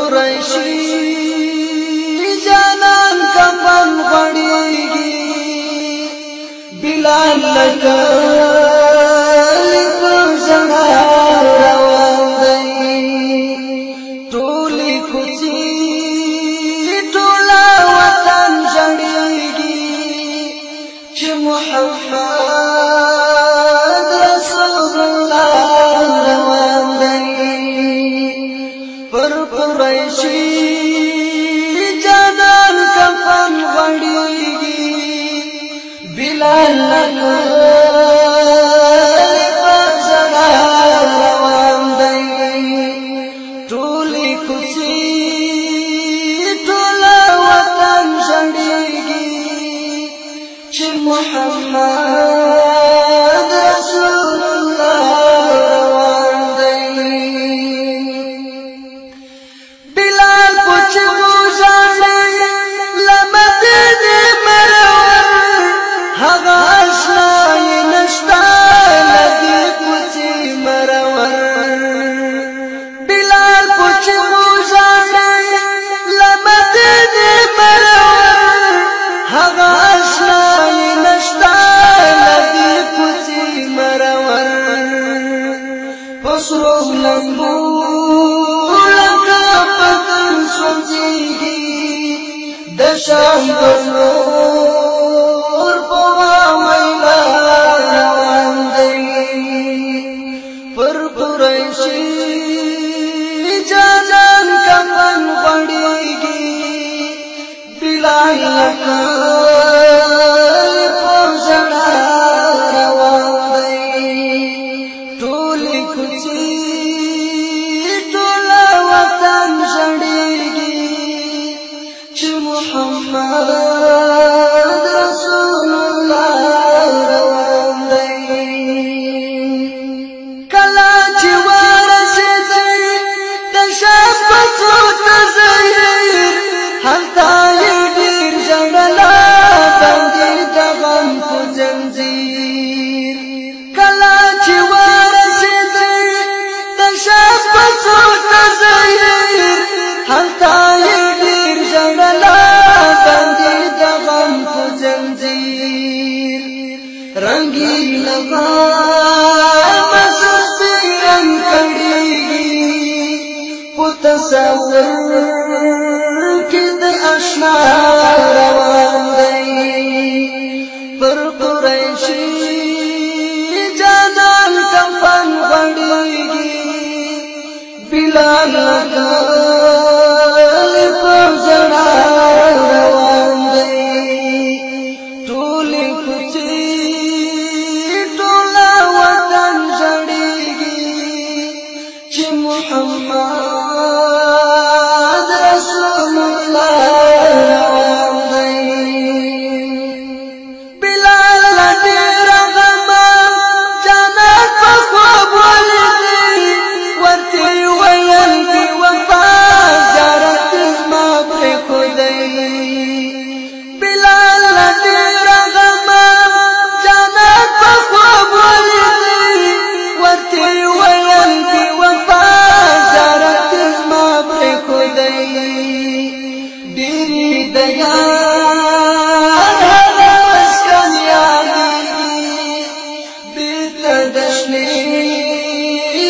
قریشی جانان کفن غړیږي بلال لکه لیکو ژړا روان دی ټولې کوڅې ټوله وطن ژړیږي چې محمد رسول الله روان دی پر قریشی جانان کفن غړیږي بلال لکه لیکو ژړا روان دی ټولې کوڅې ټوله وطن ژړیږي چې محمد رسول الله روان دی بلال پوچ ژړې لمدینه مرور هغه آشنا یې نشته لدې کوڅې مرور بلال پوچ ژړې لمدینه مرور هغه آشنا یې نشته لدې کوڅې مرور پسرو لمبو لکه پتن سوځيږي د شام نور په ویلا روان دی پر قریشی جانان کفن غړیږي بلال لکه لیکو ژړا روان دی ټولې کوڅې ټوله وطن ژړیږي چې محمد رسول الله روان دی کله چې ورسېدی د شام کوڅو ته زهیر هلته یې ډېر ژړله باندې د غم په زنځیر کله چې ورسېدی د شام کوڅو ته زهیر هلته یې ډېر ژړله باندې د غم په زنځیر رنګین غم سستی رنګ کړیږي په تصور کې د اشنا روان دی پر قریشی جانان کفن غړیږي بلال لکه لیکو ژړا روان دی ټولې کوڅې ټوله وطن ژړیږي چې محمد رسول الله روان دی بلال ډېر غم جانان په خوب ولیدی ورته ویل بې وفا زیارت زما پرېښودی بلال ډېر غم جانان په خوب ولیدی ورته ویل بې وفا زیارت زما پرېښودی ډېرې د یار هغه مسکن یادېږي بېرته د شنې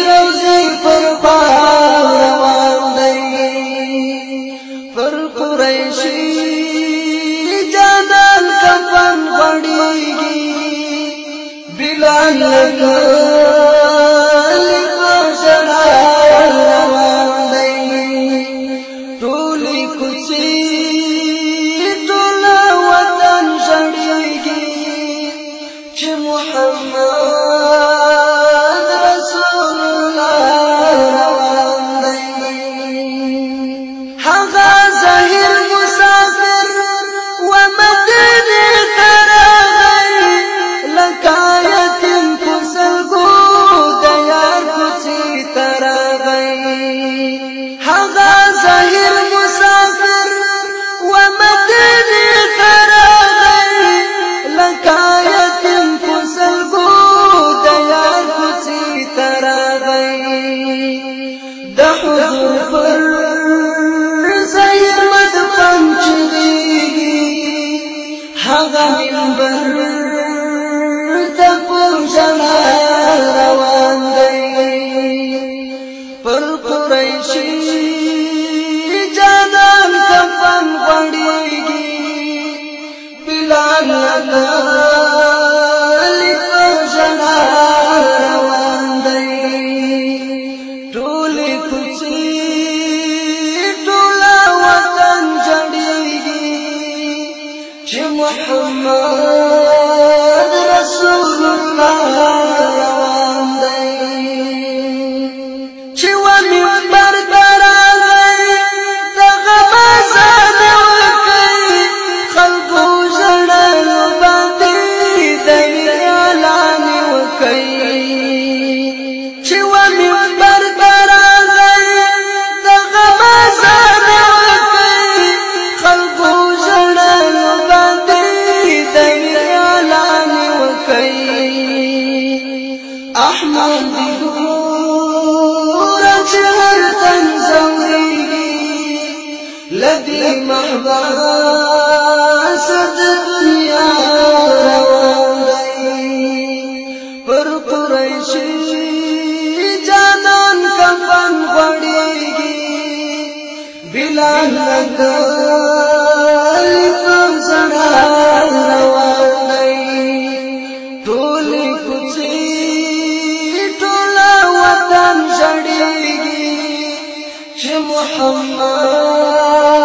روضې پر خوا روان دی پر قریشی جانان کفن غړیږي بلال لکه لیکو ژړا روان دی ټولې کوڅې ټوله وطن ژړیږي چې محمد رسول الله روان دی هغه ظاهر مسافر ومدینې ته راغی لکه یتیم په سلګو د یار کوڅې ته راغی هغه ظاهر مسافر ومدینې ته راغی لکه یتیم په سلګو د یار کوڅې ته راغی د حضور پر بلال لکلی پزڑا روان دی ټولی کوڅې ټولا وطن ژړېږي چې محمد